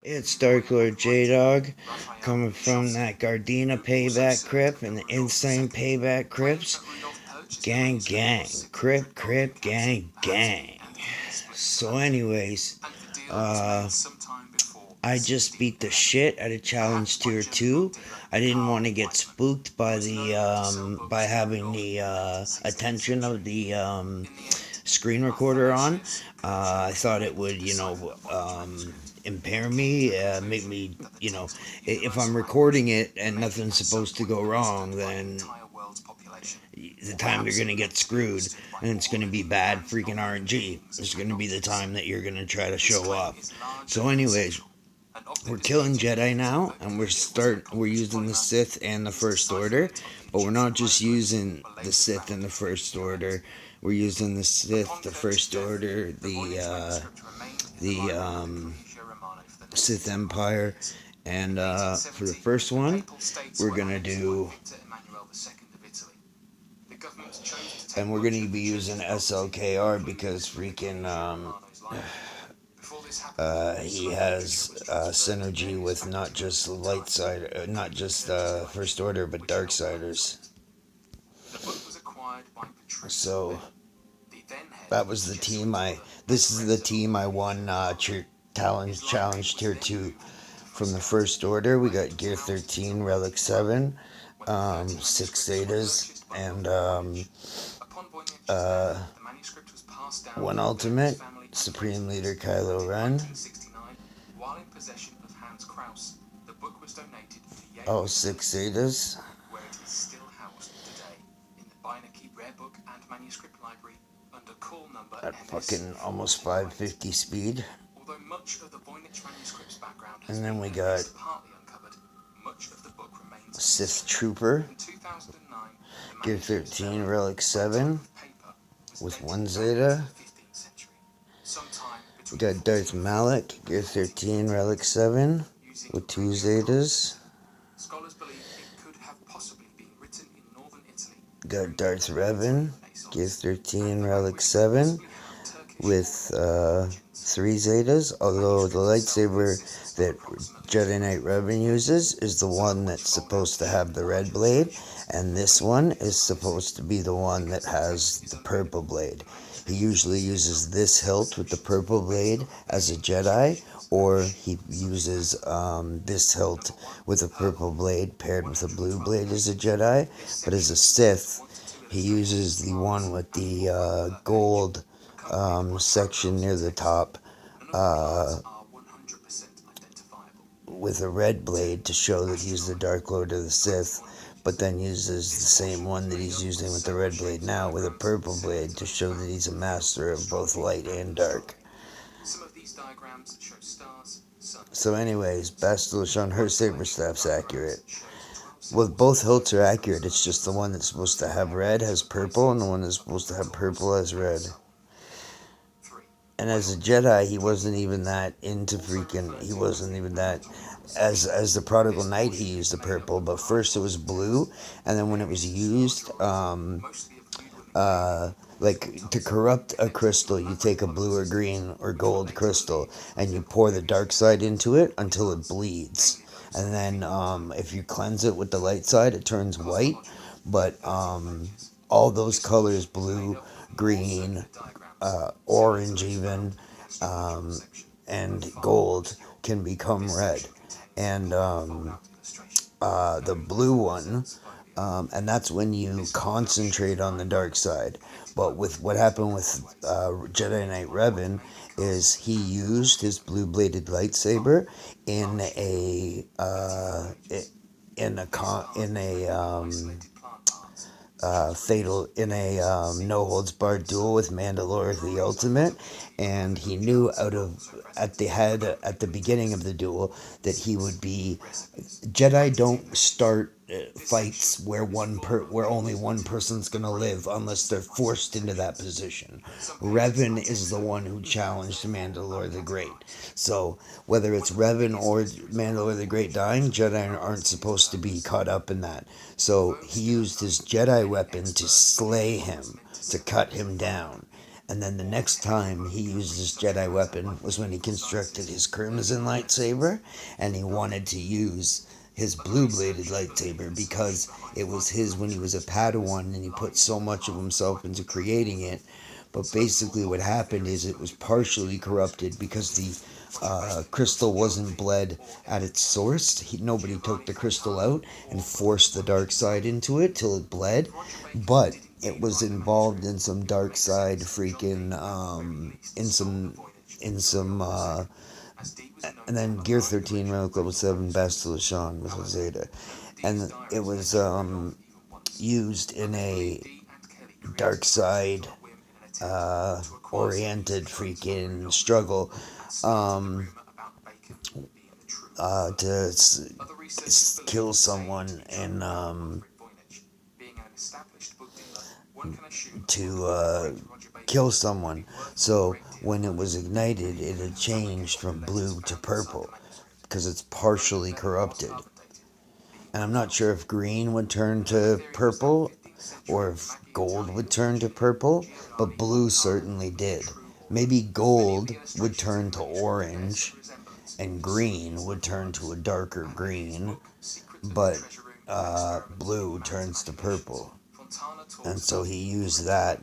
It's Dark Lord J-Dog coming from that Gardena payback crypt and the Insane payback crypts. Gang, gang. Crypt, gang, gang. So, anyways, uh, I just beat the shit out of Challenge Tier 2. I didn't want to get spooked by by having the, attention of the, screen recorder on. I thought it would, impair me, make me, if I'm recording it and nothing's supposed to go wrong, then the time you're going to get screwed and it's going to be bad freaking RNG. It's going to be the time that you're going to try to show up. So, anyways, we're killing Jedi now, and we're using the Sith and the First Order, but we're not just using the Sith and the First Order. We're using the Sith, the First Order, the Sith Empire, and for the first one, we're gonna do, and we're gonna be using SLKR because freaking he has synergy with not just light side, not just First Order, but dark siders. So that was the team I. This is the team I won challenge tier 2 from the First Order. We got Gear 13, Relic 7, 6 Zetas, and 1 Ultimate, Supreme Leader Kylo Ren. Oh, 6 Zetas. At fucking almost 550 speed. And then we got Sith Trooper, Gear 13, Relic 7, with 1 Zeta. We got Darth Malak, Gear 13, Relic 7, with 2 Zetas. Got Darth Revan, Gear 13, Relic 7, with 3 Zetas, although the lightsaber that Jedi Knight Revan uses is the one that's supposed to have the red blade, and this one is supposed to be the one that has the purple blade. He usually uses this hilt with the purple blade as a Jedi, or he uses this hilt with a purple blade paired with a blue blade as a Jedi. But as a Sith, he uses the one with the gold section near the top with a red blade to show that he's the Dark Lord of the Sith, but then uses the same one that he's using with the red blade now with a purple blade to show that he's a master of both light and dark. So anyways, Bastila on her saber staff's accurate. Well, both hilts are accurate, it's just the one that's supposed to have red has purple, and the one that's supposed to have purple has red. And as a Jedi, he wasn't even that into freaking, he wasn't even that, as the Prodigal Knight, he used the purple, but first it was blue, and then when it was used, like, to corrupt a crystal, you take a blue or green or gold crystal, and you pour the dark side into it until it bleeds. And then, if you cleanse it with the light side, it turns white, but, all those colors, blue, green, orange even, and gold, can become red. And the blue one, and that's when you concentrate on the dark side. But with what happened with Jedi Knight Revan is he used his blue-bladed lightsaber in a fatal in a no holds barred duel with Mandalore the Ultimate, and he knew at the beginning of the duel that he would be. Jedi don't start fights where only one person's gonna live unless they're forced into that position. Revan is the one who challenged Mandalore the Great. So whether it's Revan or Mandalore the Great dying, Jedi aren't supposed to be caught up in that. So he used his Jedi weapon to slay him, to cut him down. And then the next time he used his Jedi weapon was when he constructed his crimson lightsaber, and he wanted to use his blue-bladed lightsaber because it was his when he was a Padawan, and he put so much of himself into creating it. But basically, what happened is it was partially corrupted because the crystal wasn't bled at its source. Nobody took the crystal out and forced the dark side into it till it bled, but it was involved in some dark side freaking in some and then Gear 13 Relic Level 7 Bastila Shan with a Zeta, and it was used in a dark side oriented freaking struggle um, to kill someone and to kill someone. So when it was ignited, it had changed from blue to purple because it's partially corrupted. And I'm not sure if green would turn to purple or if gold would turn to purple, but blue certainly did. Maybe gold would turn to orange and green would turn to a darker green, but blue turns to purple. And so he used that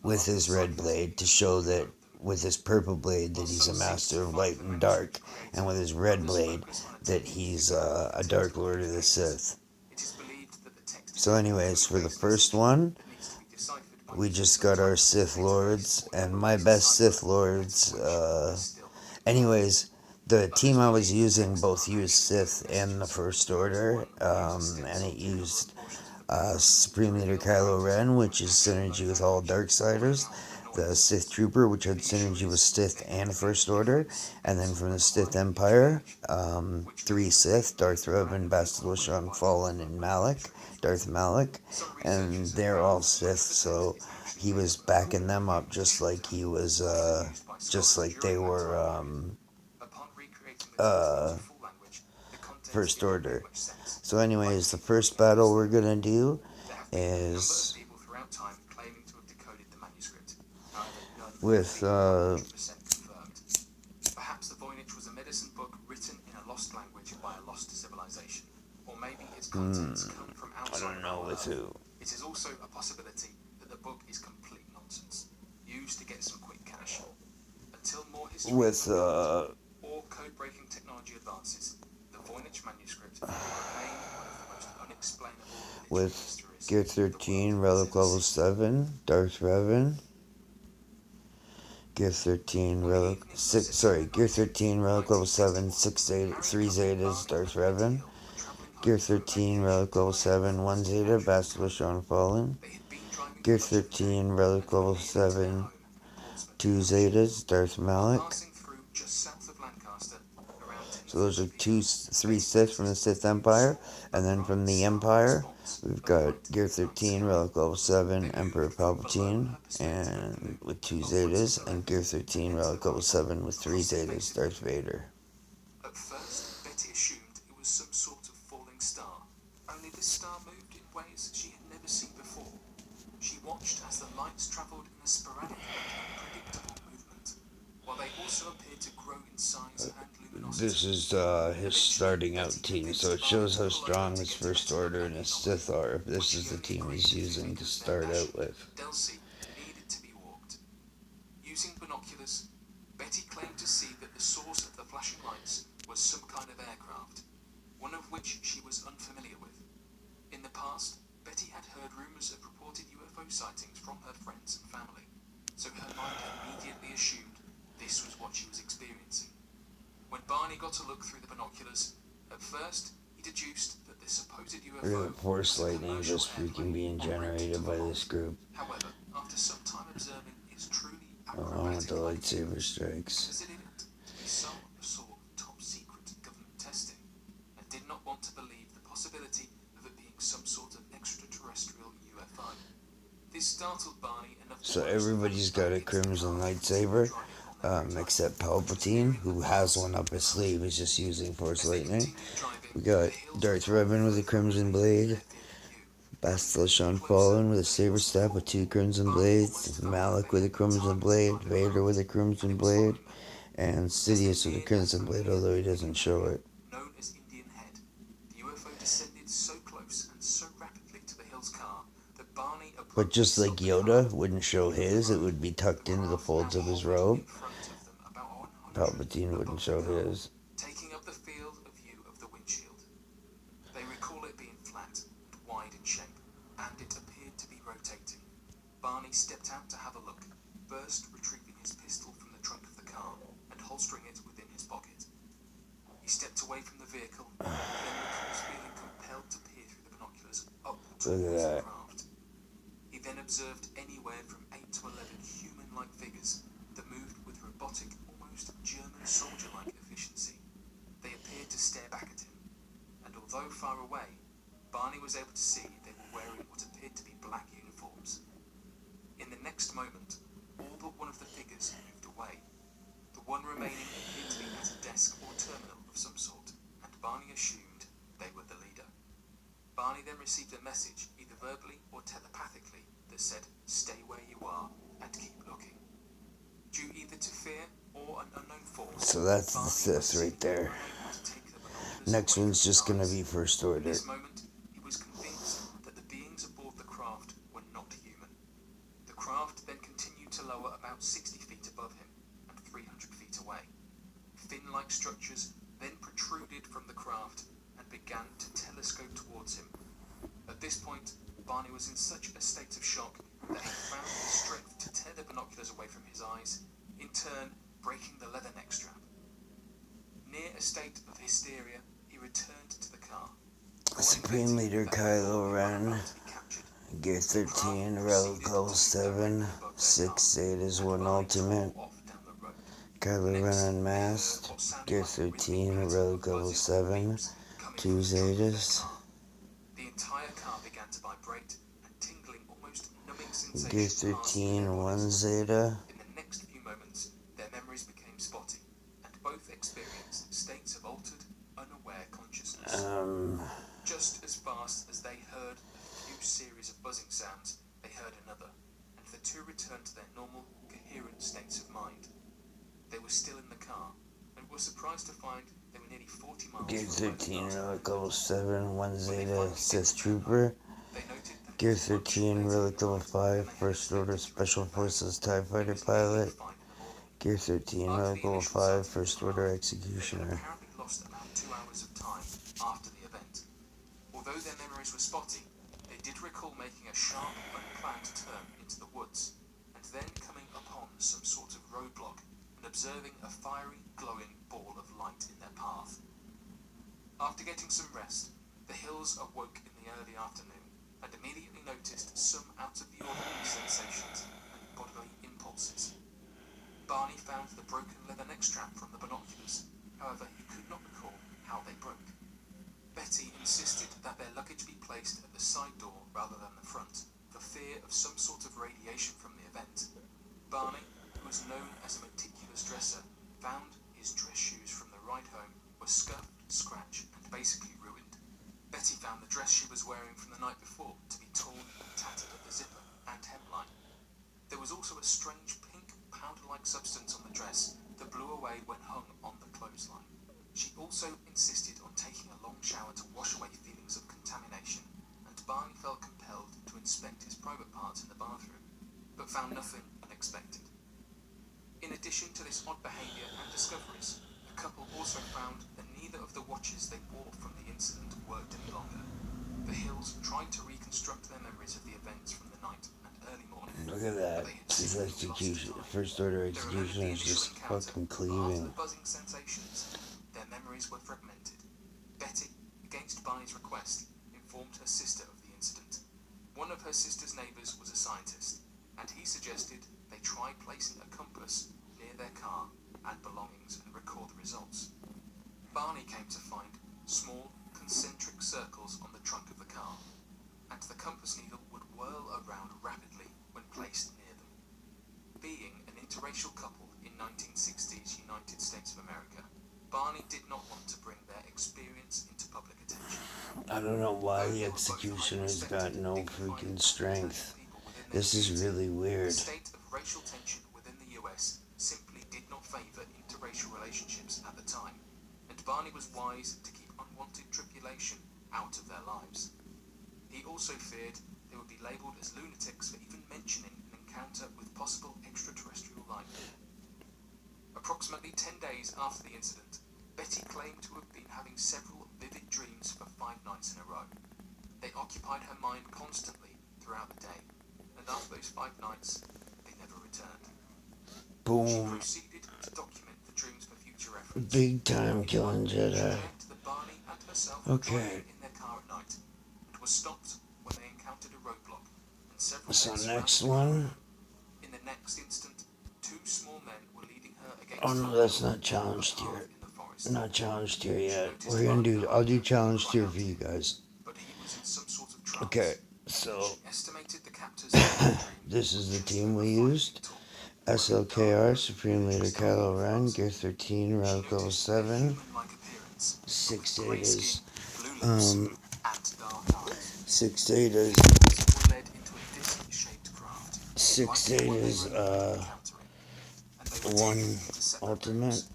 with his red blade to show that with his purple blade that he's a master of light and dark, and with his red blade that he's a dark lord of the Sith. So anyways, for the first one, we just got our Sith lords, and my best Sith lords, anyways, the team I was using both used Sith and the First Order, and it used Supreme Leader Kylo Ren, which is synergy with all Darksiders, the Sith Trooper, which had synergy with Sith and First Order, and then from the Sith Empire, 3 Sith, Darth Revan, Bastila Shan, Fallen, and Darth Malak, and they're all Sith, so he was backing them up just like he was, just like they were, First Order. So anyways, the first battle we're gonna do is with perhaps the Voynich was a medicine book written in a lost language by a lost civilization, or maybe its contents come from outside. I don't know with who. It is also a possibility that the book is complete nonsense, used to get some quick cash. Until more history with or code-breaking technology advances, the Voynich manuscript will remain one of the most unexplainable with Gear 13, Relic Level 7, Darth Revan. Gear 13, Relic... Gear 13, Relic Level 7, 3 Zetas, Darth Revan. Gear 13, Relic Level 7, 1 Zeta, Bastila Shan Fallen. Gear 13, Relic Level 7, 2 Zetas, Darth Malak. So those are 3 Sith from the Sith Empire, and then from the Empire, we've got Gear 13, Relic Level 7, Emperor Palpatine, and with 2 Zetas, and Gear 13, Relic Level 7 with 3 Zetas, Darth Vader. At first, Betty assumed it was some sort of falling star, only this star moved in ways she had never seen before. She watched as the lights travelled in a sporadic and unpredictable movement, while they also appeared to grow in size and luminosity. This is his starting out team, so it shows how strong his First Order and his Sith are. This is the team he's using to start out with. Delcy needed to be walked. Using binoculars, Betty claimed to see that the source of the flashing lights was some kind of aircraft, one of which she was unfamiliar with. In the past, Betty had heard rumours of reported UFO sightings from her friends and family, so her mind immediately assumed this was what she was experiencing. When Barney got a look through the binoculars, at first he deduced that the supposed UFO the Force lightning just freaking being generated by this group. However, after some time observing its truly along with the lightsaber strikes, considered it to be some sort of top secret government testing, and did not want to believe the possibility of it being some sort of extraterrestrial UFO. This startled Barney enough. So everybody's got a crimson lightsaber. Except Palpatine, who has one up his sleeve, is just using Force Lightning. We got Darth Revan with a Crimson Blade, Bastila shone fallen with a saber staff with 2 crimson blades, Malak with a crimson blade, Vader with a crimson blade, and Sidious with a crimson blade, although he doesn't show it. Known as Indian Head, the UFO descended so close and so rapidly to the Hill's car that Barney But just like Yoda wouldn't show his, it would be tucked into the folds of his robe. Palpatine wouldn't show his. Taking up the field of view of the windshield. They recall it being flat and wide in shape, and it appeared to be rotating. Barney stepped out to have a look, first retrieving his pistol from the trunk of the car and holstering it within his pocket. He stepped away from the vehicle, then recalls feeling compelled to peer through the binoculars upward towards the craft. He then observed anywhere from 8 to 11 human-like figures that moved with robotic, almost German soldier-like efficiency. They appeared to stare back at him, and although far away, Barney was able to see they were wearing what appeared to be black uniforms. In the next moment, all but one of the figures moved away. The one remaining appeared to be at a desk or terminal of some sort, and Barney assumed they were the leader. Barney then received a message, either verbally or telepathically, that said, "Stay where you are and keep looking." Due either to fear or an unknown force. So that's the Sith right there. Next one's just gonna be First Order. At this moment, he was convinced that the beings aboard the craft were not human. The craft then continued to lower about 60 feet above him and 300 feet away. Fin-like structures then protruded from the craft and began to telescope towards him. At this point, Barney was in such a state of shock that he found the strength to tear the binoculars away from his eyes, in turn breaking the leather neck strap. Near a state of hysteria, he returned to the car. Supreme Leader Kylo Ren, Gear 13, Relic Level 7, 6 Zetas, 1 Ultimate. Kylo Ren Unmasked, Gear 13, Relic Level 7, 2 Zetas. The entire car began to vibrate and tingling, almost numbing sensation. Gear 13, 1 Zeta. In the next few moments, their memories became spotty, and both experienced states of altered, unaware consciousness. Just as fast as they heard a few series of buzzing sounds, they heard another, and the two returned to their normal, coherent states of mind. They were still in the car, and were surprised to find they were nearly 40 miles Gear from 13, Relic Level 7, 1 Zeta, Sith Trooper. Gear 13, Relic Level 5, First Order Special Forces TIE Fighter Pilot. Gear 13, Relic Level 5, First Order Executioner. Apparently lost about 2 hours of time after the event. Although their memories were spotty, they did recall making a sharp, unplanned turn into the woods, and then coming upon some sort of roadblock and observing a fiery, glowing ball of light in their path. After getting some rest, the Hills awoke in the early afternoon and immediately noticed some out-of-the-ordinary sensations and bodily impulses. Barney found the broken leather neck strap from the binoculars. However, he could not recall how they broke. Betty insisted that their luggage be placed at the side door rather than the front, for fear of some sort of radiation from the event. Barney, who was known as a meticulous dresser, found his dress shoes from the ride home were scuffed, scratched, and basically ruined. Betty found the dress she was wearing from the night before to be torn and tattered at the zipper and hemline. There was also a strange pink powder-like substance on the dress that blew away when hung on the clothesline. She also insisted on taking a long shower to wash away feelings of contamination, and Barney felt compelled to inspect his private parts in the bathroom, but found nothing unexpected. In addition to this odd behaviour and discoveries, the couple also found that neither of the watches they wore from the incident worked any longer. The Hills tried to reconstruct their memories of the events from the night and early morning. Look at that. His execution. First Order execution is just fucking cleaving. After the buzzing sensations, their memories were fragmented. Betty, against Barney's request, informed her sister of the incident. One of her sister's neighbours was a scientist, and he suggested they try placing a compass near their car and belongings and record the results. Barney came to find small, concentric circles on the trunk of the car, and the compass needle would whirl around rapidly when placed near them. Being an interracial couple in 1960s United States of America, Barney did not want to bring their experience into public attention. I don't know why the executioner's got no freaking strength. This is really The weird. state of racial tension within the US simply did not favour interracial relationships at the time, and Barney was wise to keep unwanted tribulation out of their lives. He also feared they would be labelled as lunatics for even mentioning an encounter with possible extraterrestrial life. Approximately 10 days after the incident, Betty claimed to have been having several vivid dreams for 5 nights in a row. They occupied her mind constantly throughout the day, and after those 5 nights, they never returned. She Boom. proceeded to document the dreams for future reference. Big time killing She Jedi. claimed that Barney and herself were Okay. driving in their car at night and was stopped when they encountered a roadblock, and several So men next surrounded the one. car. In the next instant, 2 small men were leading her against Oh no, that's not challenged a path here. in the forest. Not challenged here She yet. noticed We're gonna Barney do. I'll do behind her challenged cry here out for you to him, guys. but he was in some sort of trance. Okay, so She estimated the captors in the dream. this is the She was team we over 5 used. feet tall, SLKR, Supreme Leader Kylo Ren, Gear 13, She Relic Level noticed their 7. human-like appearance, but 6 with grey skin, Zetas. blue lips, and dark eyes. 6 Zetas. Were led into a disc-shaped craft. 6 Like the one they Zetas, were encountering, and they were 1 taken into separate Ultimate. rooms,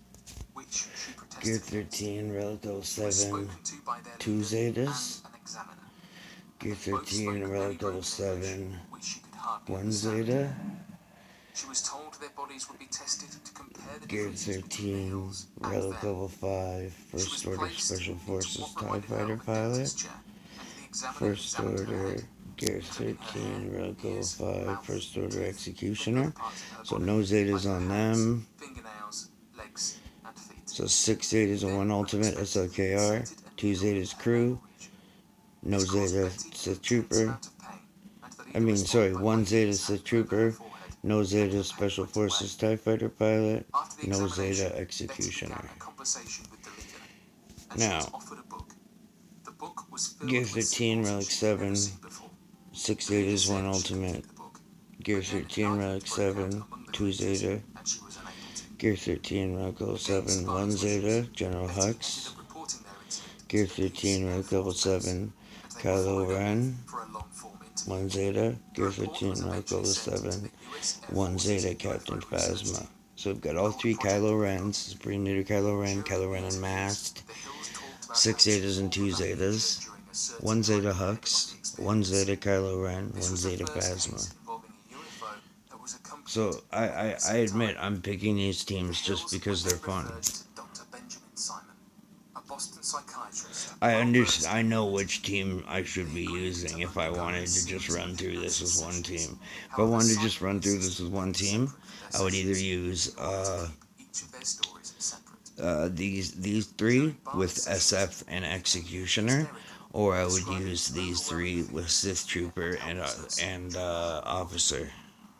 which she Gear protested against. 13, Relic Level She was 7. spoken to by their 2 leader Zetas. and an examiner. Gear They both 13, spoke Relic very Level broken English, 7. which she could hardly 1 understand. Zeta. She was told their bodies would be tested to compare the Gear differences between the 13, hills and Relic them. Level 5, She was First Order placed Special into Forces what TIE reminded her Fighter of a pilot. dentist chair, and the examiner First examined her Order, head, Gear including her hair, 13, Relic Level ears, 5, mouth, First Order teeth, then Executioner. other parts of her So body, no Zetas like her on hands, them. fingernails, legs, and feet. So 6 Zetas and 1 Ultimate SLKR, 2 Zetas Crew, no This caused Zeta Betty an Sith intense Trooper. amount of pain, and the leader responded by 1 wiping Zeta his hand Sith over her Trooper, forehead, no making Zeta the pain Special went Forces away. TIE Fighter pilot, After the no examination, Zeta Betty Executioner. began a conversation with the leader, and she Now, was offered a book. The book was filled Gear with 13, symbols Relic she had never 7, seen before. 6 The leader Zetas, 1 said she could Ultimate, keep the book, Gear but then an 13, argument Relic broke out 7, among the 2 creatures, Zeta, and she was unable to. Gear 13, Relic Level Against 7, 1 Barney's Zeta, wishes, General Betty ended Hux, up reporting their incident Gear to the police 13, Air Relic Level Force Base, 7, and they were Kylo followed up with Ren, for a long-form interview. 1 Zeta, The Gear report 13, was Relic eventually Level sent to 7, the US Air 1 Force's Zeta, Captain UFO research Phasma. team, So we've got all 3 called Project Kylo Eagle. Rens, Supreme Leader Kylo Ren, During Kylo the Ren interviews, Unmasked, the Hills talked about 6 how she Zetas and 2 thought about being Zetas, injured during a certain 1 Zeta time period of Hux, the 1 experience. Zeta Kylo Ren, This 1 was the Zeta first Phasma. case involving a UFO that was accompanied So by the I missing admit time. I'm picking these The teams just Hills because were they're then fun. referred to Dr. Benjamin Simon, a Boston psychiatrist I well-versed understand. I in know mental which team I should be using if I wanted to just run through this as one team. If I However, wanted to just Simon run through this insisted as they one be team, separate for their I would either sessions use in order to keep each of their stories separate. these 3 During with Barney's sessions, SF and he became Executioner, hysterical, or I would describing use these 3 overwhelming with feelings of Sith fear Trooper and helplessness during the whole Officer.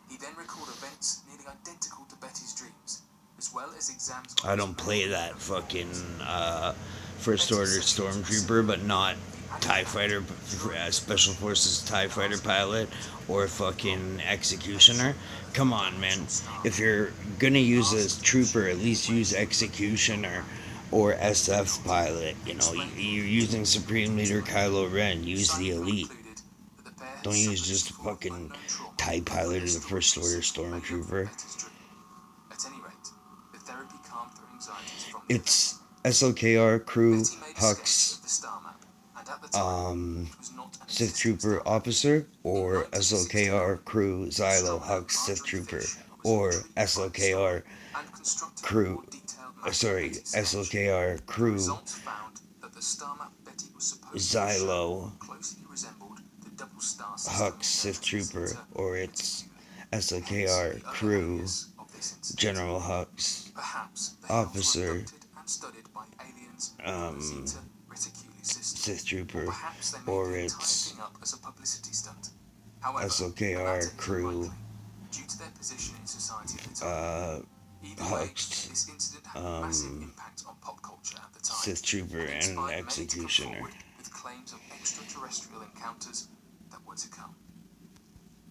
He then recalled events nearly identical to Betty's dreams, as well as exams on I his don't play memory that and fucking performance. First Betty's Order sessions were Stormtrooper, similar. but not The added TIE fact Fighter, during the Special session Forces was TIE that Fighter last pilot, or fucking Executioner. Come on, man. star. If you're gonna use a trooper, at least use Executioner or SF pilot. You know, you're using Supreme Leader Kylo Ren. Use the Elite. Concluded that the pair had Don't use suffered just a from fucking unknown trauma TIE pilot or when the their First stories Order made up for Stormtrooper. Betty's dream. At any rate, the therapy calmed their anxieties from the It's event. SLKR Crew Betty made a sketch Hux of the star map, and at the time, it was not an Sith existing Trooper star map. Officer, or In 1969, SLKR Crew Xylo astronomer Hux Sith Marjorie Trooper, Fish was or intrigued by the star SLKR and constructed a Crew, more detailed map of Betty's sketch. SLKR The Crew results found that the star map Betty was supposed to Xylo show closely resembled the double star system Hux Sith Trooper, interpreted or its hence SLKR the other Crew alias of this incident. General Hux Perhaps the Hills were Officer abducted and studied by aliens from the Zeta Reticuli system. Sith Trooper, Perhaps they made or the entire its thing up as a publicity stunt. However, the SLKR latter is Crew unlikely, due to their position in society at the time. Either way, Hux this incident had a massive impact on pop culture at the time. Sith Trooper It and inspired many to come Executioner. forward with claims of extraterrestrial encounters that were to come.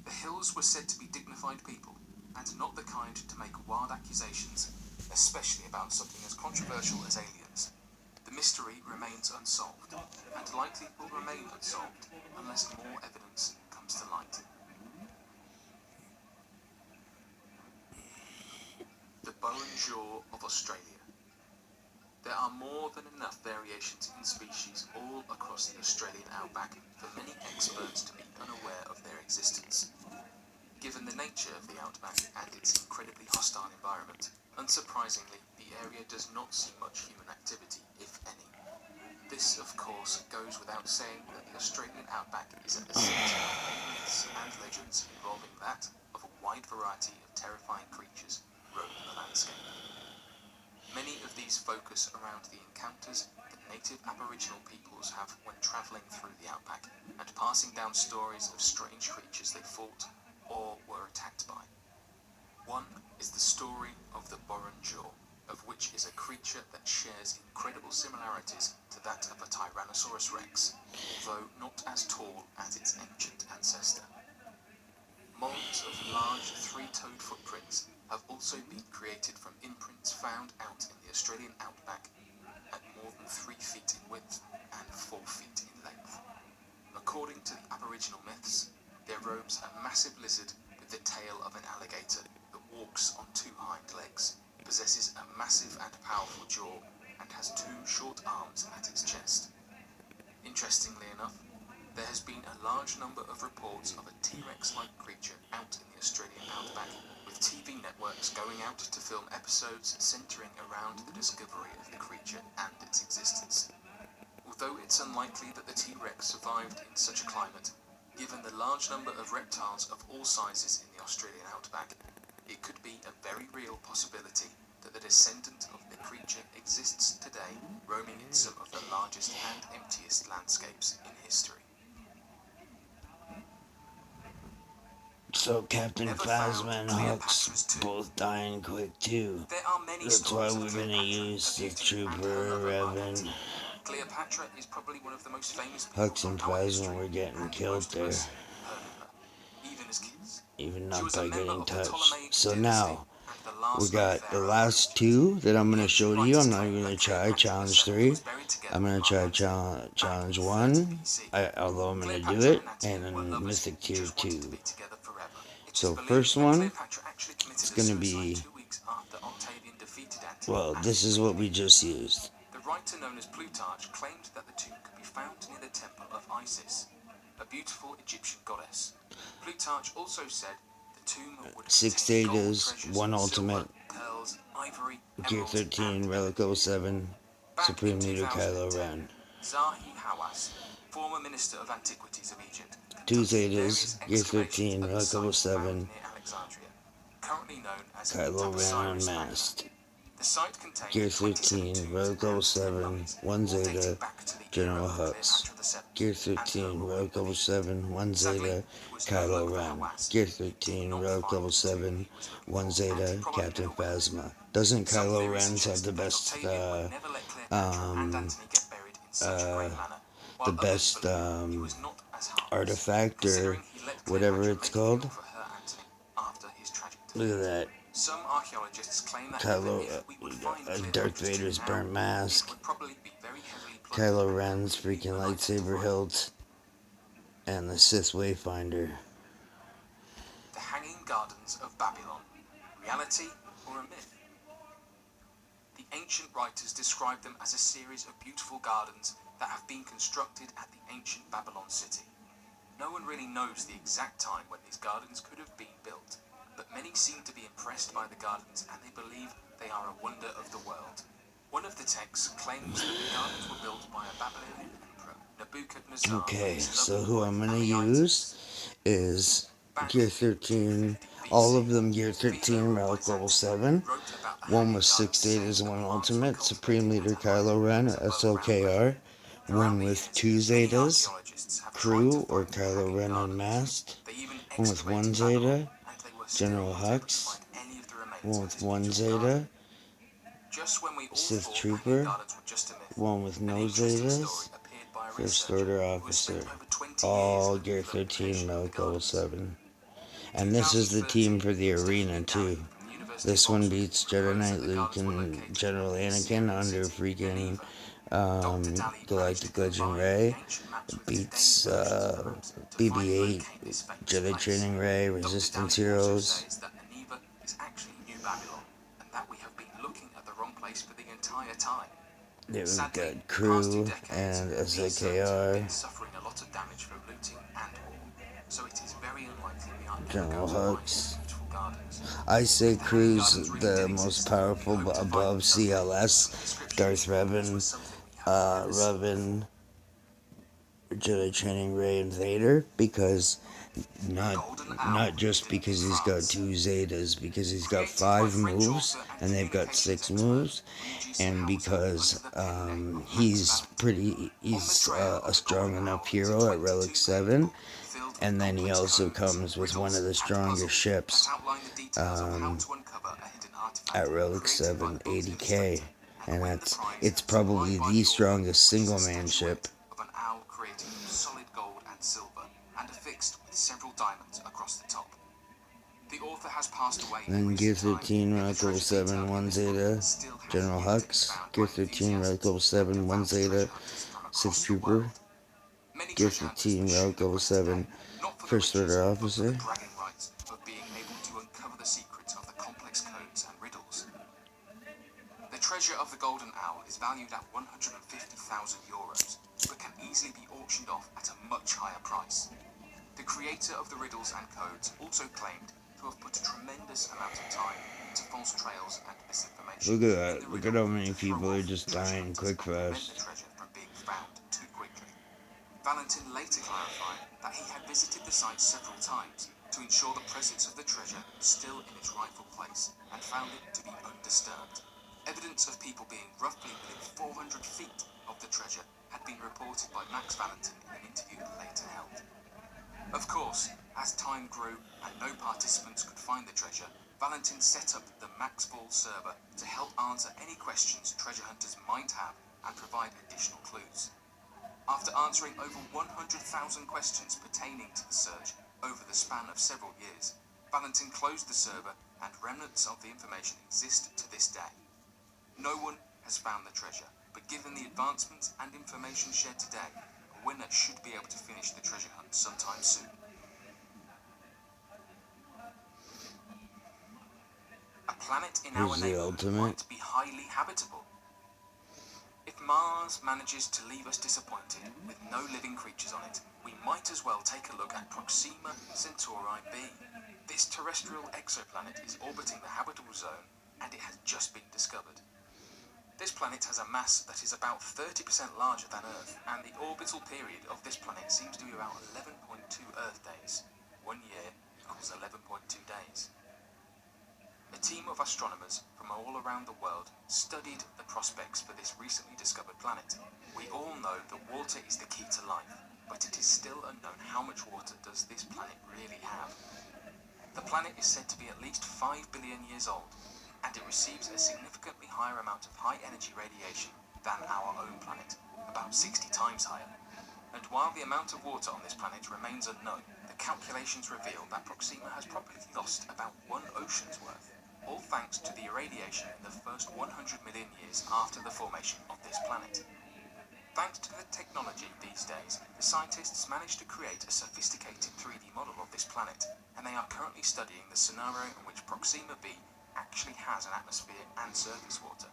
The Hills were said to be dignified people, and not the kind to make wild accusations, especially about something as controversial as aliens. The mystery remains unsolved, and likely will remain unsolved unless more evidence comes to light. The bow and jaw of Australia. There are more than enough variations in species all across the Australian outback for many experts to be unaware of their existence. Given the nature of the outback and its incredibly hostile environment, unsurprisingly, the area does not see much human activity, if any. This, of course, goes without saying that the Australian outback is at the centre of many myths and legends involving that of a wide variety of terrifying creatures roaming the landscape. Many of these focus around the encounters that native Aboriginal peoples have when travelling through the outback and passing down stories of strange creatures they fought or were attacked by. One is the story of the Burunjaw, of which is a creature that shares incredible similarities to that of a Tyrannosaurus rex, although not as tall as its ancient ancestor. Molds of large three-toed footprints have also been created from imprints found out in the Australian outback at more than 3 feet in width and 4 feet in length. According to the Aboriginal myths, there roams a massive lizard with the tail of an alligator that walks on 2 hind legs, possesses a massive and powerful jaw, and has 2 short arms at its chest. Interestingly enough, there has been a large number of reports of a T-Rex-like creature out in the Australian outback, with TV networks going out to film episodes centering around the discovery of the creature and its existence. Although it's unlikely that the T-Rex survived in such a climate, given the large number of reptiles of all sizes in the Australian outback, it could be a very real possibility that the descendant of the creature exists today, roaming in some of the largest and emptiest landscapes in history. So Captain Phasma and Hooks both dying quick too. That's why we're gonna use Sith Trooper, Revan. Cleopatra is probably one of the most famous people Hooks and Phasma were getting killed there. Even as kids. Even not by getting touched. So now, we got the last 2 that I'm going to show to you. I'm not even going to try challenge 3. I'm going to try challenge 1, although I'm going to do it, and then Mythic Tier 2. So first one, it's going to be, well, this is what we just used. The writer known as Plutarch claimed that the tomb could be found near the temple of Isis, a beautiful Egyptian goddess. Plutarch also said the tomb would 6 contain gold datas, treasures, 1 ultimate, silver, pearls, ivory, Gear emeralds, 13, and Relic 07, Back Supreme in Leader Kylo 2010, Ren. Zahi Hawass, former Minister of Antiquities of Egypt, 2 conducted Zetas, various Gear excavations 13, at the Relic site 07, found near Alexandria, currently known as Kylo Ren Osiris Magna. Unmasked. The site contained Gear 27 13, tombs Relic and 10 07, mummies, 1 all dating Zeta, back to the era General of Hux. Cleopatra VII Gear and 13, her Relic royal 07, 1 Sadly, Zeta, it was no Kylo luck for Ren. Hawass. Gear He did 13, not Relic find the tomb 07, he was looking 1 for, and Zeta, he probably Captain never will. Phasma. Doesn't Some Kylo theories Ren suggest have the that best, Octavian would never let Cleopatra and Antony get buried in such a great manner, while others believe he was not as heartless, artifact, or considering he let whatever Cleopatra it's make a called? funeral for her Antony after his tragic death. Look at that. Some archaeologists claim that Kylo, even if we would find Darth Cleopatra's Vader's tomb now, burnt mask. it would probably be very heavily plugged Kylo and Ren's completely freaking united to lightsaber fire. hilt. And the Sith Wayfinder. The Hanging Gardens of Babylon. Reality or a myth? The ancient writers describe them as a series of beautiful gardens that have been constructed at the ancient Babylon city. No one really knows the exact time when these gardens could have been built, but many seem to be impressed by the gardens and they believe they are a wonder of the world. One of the texts claims that the gardens were built by a Babylonian emperor, Nebuchadnezzar. Okay, so who I'm gonna use is Gear 13, all of them Gear 13, Relic Level 7. One with 6 Zetas, 1 Ultimate, Supreme Leader Kylo Ren, or SLKR. One with 2 Zetas, Crew, or Kylo Ren Unmasked. One with 1 Zeta, General Hux. One with 1 Zeta, Sith Trooper. One with no Zetas, First Order Officer. All Gear 13, Relic Level 7. And this is the team for the arena too. This one beats Jedi Knight Luke and General Anakin under freaking Dr. Daly managed to Galactic Legend combine Ray the ancient maps with beats today's versions of maps to finally BB-8, locate this famous Jedi place. Training Ray, Dr. Resistance Daly also Heroes. says that Aneva is actually New Babylon, and that we have been looking at the wrong place for the entire time. Then we've Sadly, got the past 2 Crew decades, and these zones have been SAKR, suffering a lot of damage from looting and war, so it is very unlikely we are ever General going to find Hux. these beautiful gardens. I say If the Hanging Crew's Gardens really the did most exist, we powerful hope to find above them someday. CLS, From descriptions, Darth these Revan, were something we have never seen before. Revan, Jedi Training Ray, and Vader, because not Golden Owl not just lived in because he's got France. 2 Zetas, because he's got Created by 5 French moves author and and they've got communications 6 expert moves, Regis and Hauser because under the pen name of Max he's Valentin. On the trail a of the strong Golden enough Owl is a hero at 22-page Relic 7, book filled with and then he complex also codes, comes with one riddles, of the and strongest puzzles that ships outline the details of how to uncover a hidden artifact at Relic created by 7, the book's 80k, illustrator and and win the prize it's supplied probably by the the author, strongest which is a single-man ship. statuette of an owl created from solid gold and silver and affixed with several diamonds across the top. The author has passed away in Then Gear recent time, 13, yet the Relic Level treasure 7, detailed in 1 this book Zeta, still has General yet to be Hux, found Gear by 13, Relic enthusiasts Level and 7, 1 devout Zeta, treasure hunters from Sith across the Trooper, world. Many Gear treasure hunters 15, pursue Relic the Level quest today, 7, not for the First riches, Order but for the Officer. bragging rights of being able to uncover the secrets of the complex codes and riddles. The treasure of the Golden Owl is valued at €150,000, but can easily be auctioned off at a much higher price. The creator of the riddles and codes also claimed to have put a tremendous amount of time into false trails and misinformation Look at in that. the Look at riddle how many to throw people are off just treasure dying hunters quick and prevent the fast. treasure from being found too quickly. Valentin later clarified that he had visited the site several times to ensure the presence of the treasure was still in its rightful place and found it to be undisturbed. Evidence of people being roughly within 400 feet of the treasure had been reported by Max Valentin in an interview later held. Of course, as time grew and no participants could find the treasure, Valentin set up the Max Ball server to help answer any questions treasure hunters might have and provide additional clues. After answering over 100,000 questions pertaining to the search over the span of several years, Valentin closed the server and remnants of the information exist to this day. No one has found the treasure, but given the advancements and information shared today, a winner should be able to finish the treasure hunt sometime soon. A planet in our Here's the neighborhood ultimate. might be highly habitable. If Mars manages to leave us disappointed with no living creatures on it, we might as well take a look at Proxima Centauri b. This terrestrial exoplanet is orbiting the habitable zone, and it has just been discovered. This planet has a mass that is about 30% larger than Earth, and the orbital period of this planet seems to be about 11.2 Earth days. 1 year equals 11.2 days. A team of astronomers from all around the world studied the prospects for this recently discovered planet. We all know that water is the key to life, but it is still unknown how much water does this planet really have. The planet is said to be at least 5 billion years old, and it receives a significantly higher amount of high-energy radiation than our own planet, about 60 times higher. And while the amount of water on this planet remains unknown, the calculations reveal that Proxima has probably lost about 1 ocean's worth, all thanks to the irradiation in the first 100 million years after the formation of this planet. Thanks to the technology these days, the scientists managed to create a sophisticated 3D model of this planet, and they are currently studying the scenario in which Proxima b actually has an atmosphere and surface water.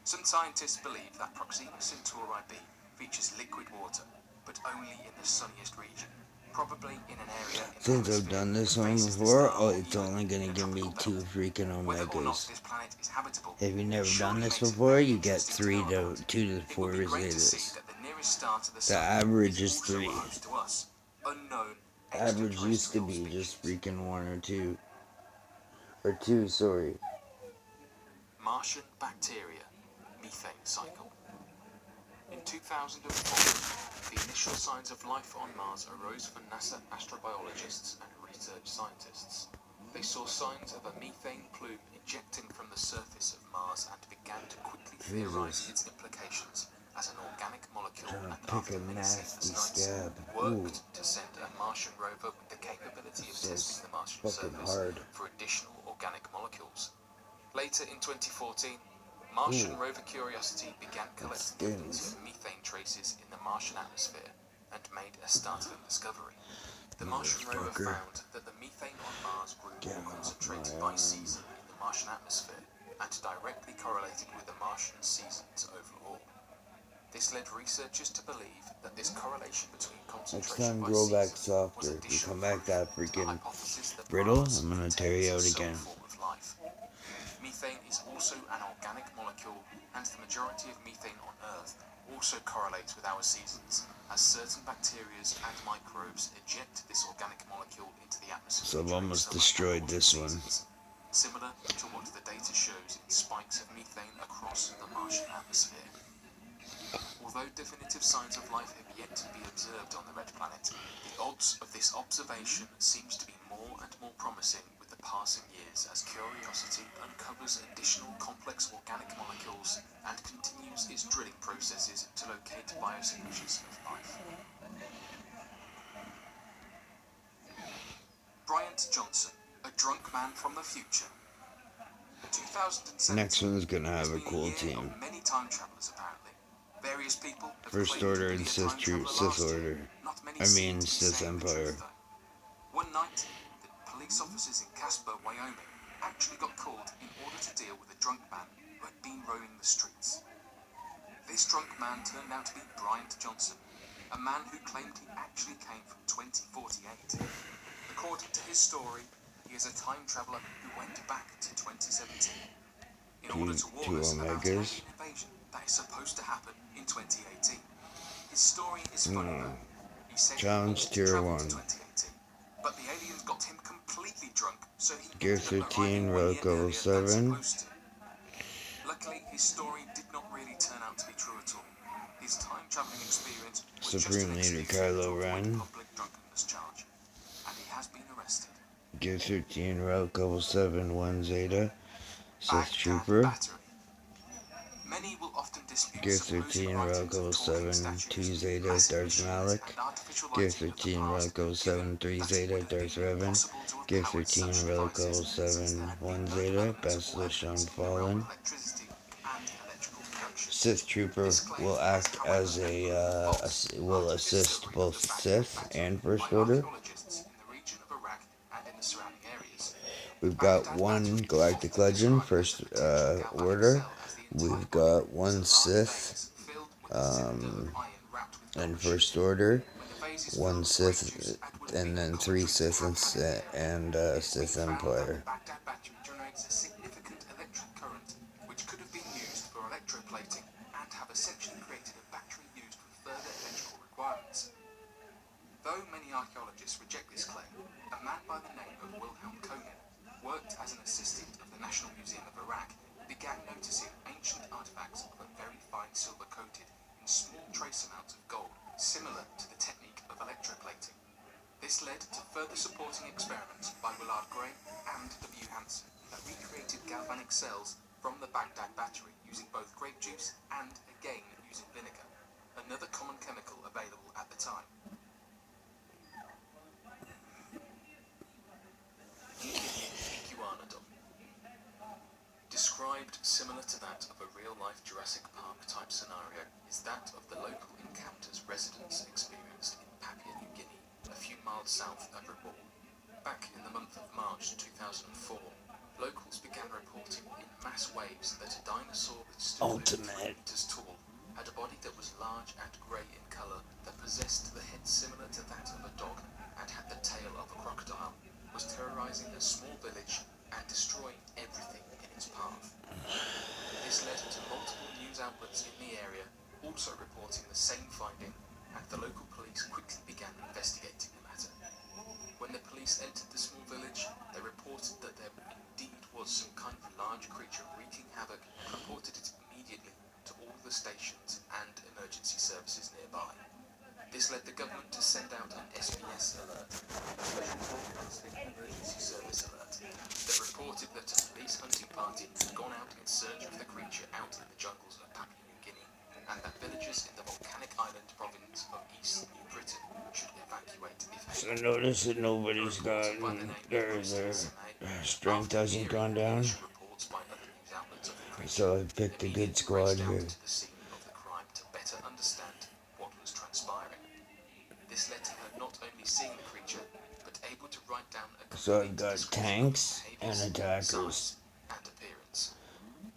Some scientists believe that Proxima Centauri b features liquid water, but only in the sunniest region, probably in an area in the Since I've hemisphere done this that one faces the before, star oh, or it's even only gonna in a give me tropical 2 belt. freaking Whether or not Omegas. this planet is habitable If you've never done surely this makes it before, very you get interesting to know about. 2 to It 4 would be great to see Rosetas. that the nearest star to the The sun average is is also 3. a host to us, unknown Average used to extraterrestrial be just species. freaking 1 or 2. Or 2, sorry. Martian bacteria methane cycle. In 2004, the initial signs of life on Mars arose for NASA astrobiologists and research scientists. They saw signs of a methane plume ejecting from the surface of Mars and began to quickly theorize its implications as an organic molecule, Trying and to pick after a many nasty sleepless nights, scab. Ooh, worked to send a Martian rover with the capability of so testing the Martian fucking surface hard. for additional organic molecules. Later in 2014, Martian rover Curiosity began collecting evidence of methane traces in the Martian atmosphere and made a startling discovery. The Martian rover found that the methane on Mars grew more concentrated by season in the Martian atmosphere and directly correlated with the Martian seasons overall. This led researchers to believe that this correlation between Next concentration time, by grow back season was softer. If you additional come back proof that to the freaking hypothesis that brittle, Mars I'm gonna tear you out contains some again. form of life. Methane is also an organic molecule, and the majority of methane on Earth also correlates with our seasons, as certain bacteria and microbes eject this organic molecule into the atmosphere. So I've almost destroyed this one. Similar to what the data shows in spikes of methane across the Martian atmosphere. Although definitive signs of life have yet to be observed on the red planet, the odds of this observation seems to be more and more promising with the passing years as Curiosity uncovers additional complex organic molecules and continues its drilling processes to locate biosignatures of life. Bryant Johnson, a drunk man from the future. 2017 Next one's gonna have a cool has been a year team. of many time travelers apparently. Various people have First claimed Order to and be a time traveler Sith last year. Order. Not many I seem mean to be Sith saying the Empire. truth though. One night, the police officers in Casper, Wyoming, actually got called in order to deal with a drunk man who had been roaming the streets. This drunk man turned out to be Bryant Johnson, a man who claimed he actually came from 2048. According to his story, he is a time traveler who went back to 2017 in order to warn us about an alien invasion that is supposed to happen in 2018. His story is funny though. He said Challenge he wanted to Tier travel 1. to 2018, but the aliens got him completely drunk, so he Gear ended up 13, arriving 1 Relic year Level earlier than 7. supposed to. Luckily, his story did not really turn out to be true at all. His time-traveling experience was Supreme just an Leader excuse Kylo to avoid Ren. a public drunkenness charge, and he has been arrested. Gear 13, Relic Level 7, 1 Zeta. Sith Baghdad Trooper. Battery. Many will often dispute Gear supposed 13, writings Relic Level of talking 7, 2 statues, Zeta, massive Darth machines, Malik. and artificial Gear lighting of the 13, past, Relic Level 7, 3 that it Zeta, would have Darth been Revan. impossible to have Gear powered 13, such Relic Level devices since there 7, had 1 been no Zeta, developments or Basilisk evidence in the realm Unfallen. of electricity and electrical production. Sith Trooper This claim will has, act however, as been a proven false will after assist discovery of both the Baghdad Sith Battery and by First Order. archaeologists in the region of Iraq and in the surrounding areas. We've got Baghdad one Battery is Galactic often Legend, described as First a potential galvanic Order. cell, as the entire We've body got is one a large Sith vase filled with a cylinder of iron wrapped with and gold First sheet. Order. When the vase is One filled with grape Sith, juice and would have and been a then common 3 drink to Sith have had in the area, and it's been Sith found that the Empire. Baghdad Battery generates a significant electric current, which could have been used for electroplating and have essentially created a battery used for further electrical requirements. Though many archaeologists reject this claim, a man by the name of Wilhelm Koenen worked as an assistant of the National Museum of Iraq, began noticing ancient artifacts of a very fine silver coated in small trace amounts of gold, similar to the technique of electroplating. This led to further supporting experiments by Willard Gray and W. Hansen that recreated galvanic cells from the Baghdad Battery using both grape juice and, again, using vinegar, another common chemical available at the time. Iguanodon. Described similar to that of a real-life Jurassic Park type scenario is that of the local encounters residents experienced in Papua New Guinea, a few miles south of Rabaul. Back in the month of March 2004, locals began reporting in mass waves that a dinosaur that stood over 3 meters tall had a body that was large and grey in colour, that possessed the head similar to that of a dog and had the tail of a crocodile, was terrorising a small village and destroying everything in its path. This led to multiple news outlets in the area also reporting the same finding, and the local police quickly began investigating the matter. When the police entered the small village, they reported that there indeed was some kind of large creature wreaking havoc and reported it immediately to all the stations and emergency services nearby. This led the government to send out an SBS alert, a special broadcasting emergency service alert, that reported that a police hunting party had gone out in search of the creature out in the jungles of Papua New Guinea, and that villagers in the volcanic island province of East New Britain should evacuate if So notice that nobody's gotten their strength hasn't gone down. So I picked a good squad here. To the scene of the crime to better understand what was transpiring. This led to her not only seeing the creature, but able to write down a So I've complete got description tanks of and behaviors, attackers. size, and appearance.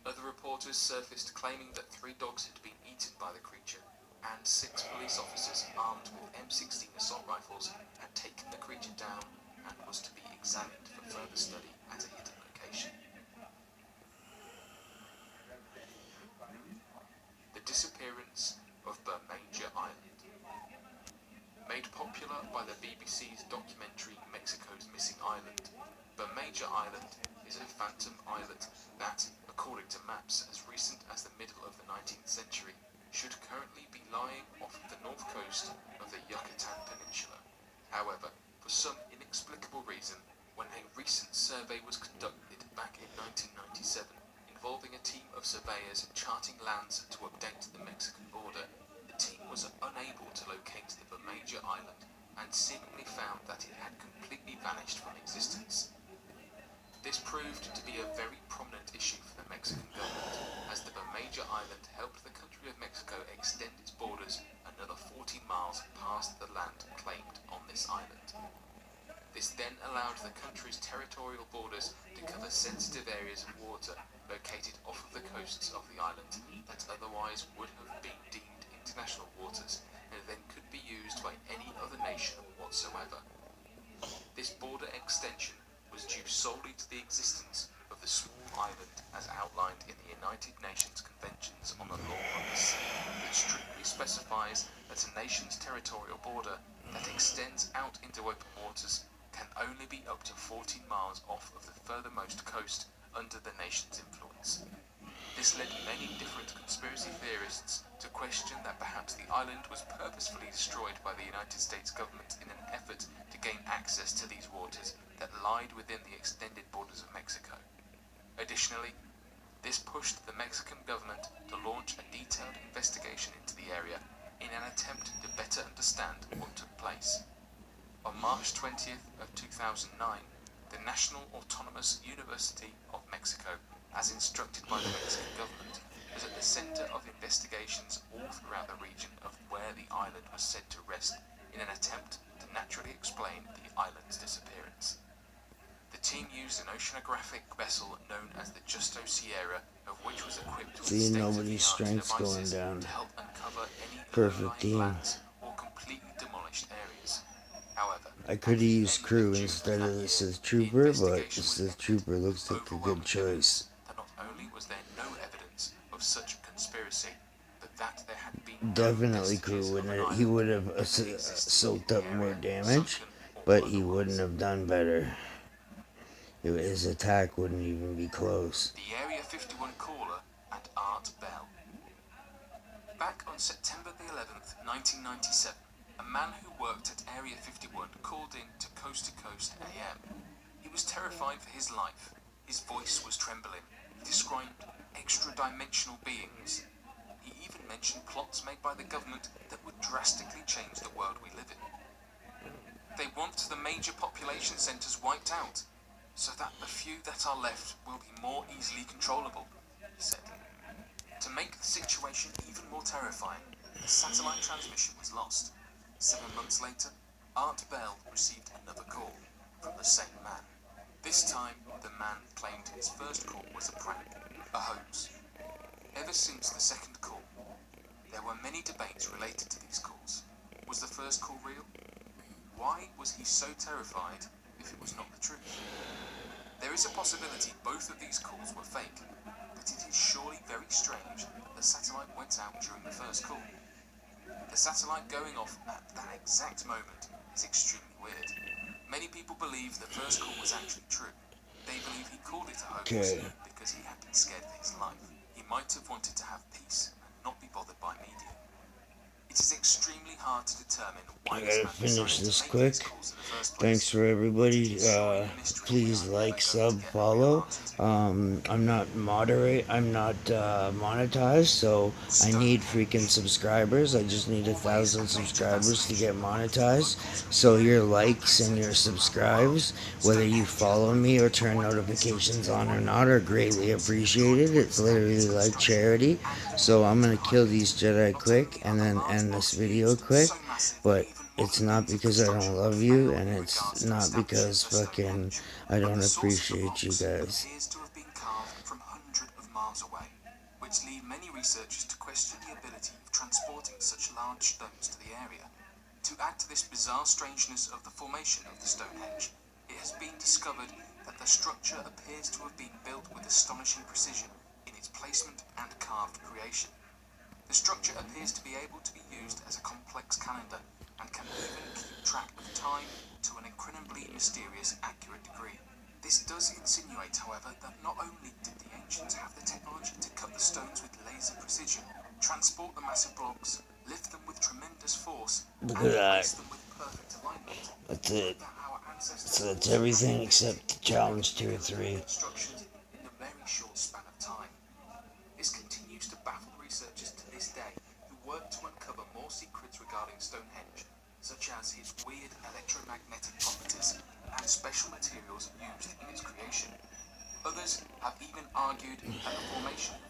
Other reporters surfaced claiming that 3 dogs had been eaten by the creature, and 6 police officers armed with M16 assault rifles had taken the creature down and was to be examined for further study at a hidden location. The disappearance of Bermeja Island. Made popular by the BBC's documentary Mexico's Missing Island, Bermeja Island is a phantom islet that, according to maps as recent as the middle of the 19th century, should currently be lying off the north coast of the Yucatan Peninsula. However, for some inexplicable reason, when a recent survey was conducted back in 1997, involving a team of surveyors charting lands to update the Mexican border, the team was unable to locate the Bermeja Island and seemingly found that it had completely vanished from existence. This proved to be a very prominent issue for the Mexican government, as the Bermeja Island helped the country of Mexico extend its borders another 14 miles past the land claimed on this island. This then allowed the country's territorial borders to cover sensitive areas of water located off of the coasts of the island that otherwise would have been deemed international waters and then could be used by any other nation whatsoever. This border extension was due solely to the existence of the small island as outlined in the United Nations Conventions on the Law of the Sea, that strictly specifies that a nation's territorial border that extends out into open waters can only be up to 14 miles off of the furthermost coast under the nation's influence. This led many different conspiracy theorists to question that perhaps the island was purposefully destroyed by the United States government in an effort to gain access to these waters that lied within the extended borders of Mexico. Additionally, this pushed the Mexican government to launch a detailed investigation into the area in an attempt to better understand what took place. On March 20th of 2009, the National Autonomous University of Mexico, as instructed by the Mexican government, was at the center of investigations all throughout the region of where the island was said to rest in an attempt to naturally explain the island's disappearance. The team used an oceanographic vessel known as the Justo Sierra, of which was equipped with nobody's state-of-the-art strength's going devices down. to help uncover any Perfect team. lands or completely demolished areas. However, I could have used crew instead of the Sith Trooper, but the Sith Trooper looks like a good choice. That not only was there no evidence of such a conspiracy, but that there had been Definitely crew wouldn't have, he would have soaked up more damage, but he wouldn't have done better. His attack wouldn't even be close. The Area 51 caller and Art Bell. Back on September the 11th, 1997, a man who worked at Area 51 called in to Coast AM. He was terrified for his life. His voice was trembling. He described extra-dimensional beings. He even mentioned plots made by the government that would drastically change the world we live in. They want the major population centers wiped out, so that the few that are left will be more easily controllable, he said. To make the situation even more terrifying, the satellite transmission was lost. 7 months later, Art Bell received another call from the same man. This time, the man claimed his first call was a prank, a hoax. Ever since the second call, there were many debates related to these calls. Was the first call real? Why was he so terrified if it was not the truth? There is a possibility both of these calls were fake, but it is surely very strange that the satellite went out during the first call. The satellite going off at that exact moment is extremely weird. Many people believe the first call was actually true. They believe he called it a hoax because he had been scared for his life. He might have wanted to have peace and not be bothered by media. It is extremely hard hard to determine why I this gotta man finish decided this to make these quick. calls in the first place. Thanks for everybody. Please like, sub, follow. I'm not monetized, so I need freaking subscribers. I just need 1,000 subscribers to get monetized. So your likes and your subscribes, whether you follow me or turn notifications on or not, are greatly appreciated. It's literally like charity. So I'm gonna kill these Jedi quick and then end this video quick. But it's not because I don't love you, and it's not because fucking I don't appreciate you guys. Appears to have been carved from hundreds of miles away, which lead many researchers to question the ability of transporting such large stones to the area. To add to this bizarre strangeness of the formation of the Stonehenge, it has been discovered that the structure appears to have been built with astonishing precision in its placement and carved creation. The structure appears to be able to be used as a complex calendar and can even keep track of time to an incredibly mysterious, accurate degree. This does insinuate, however, that not only did the ancients have the technology to cut the stones with laser precision, transport the massive blocks, lift them with tremendous force, Look and at that. place them with perfect alignment, That's it. that our ancestors So that's also had everything the except ability challenge to 2 or deliver 3. instructions in a very short span of time. This continues to baffle researchers to this day who work to uncover more secrets regarding Stonehenge, such as its weird electromagnetic properties and special materials used in its creation. Others have even argued that the formation of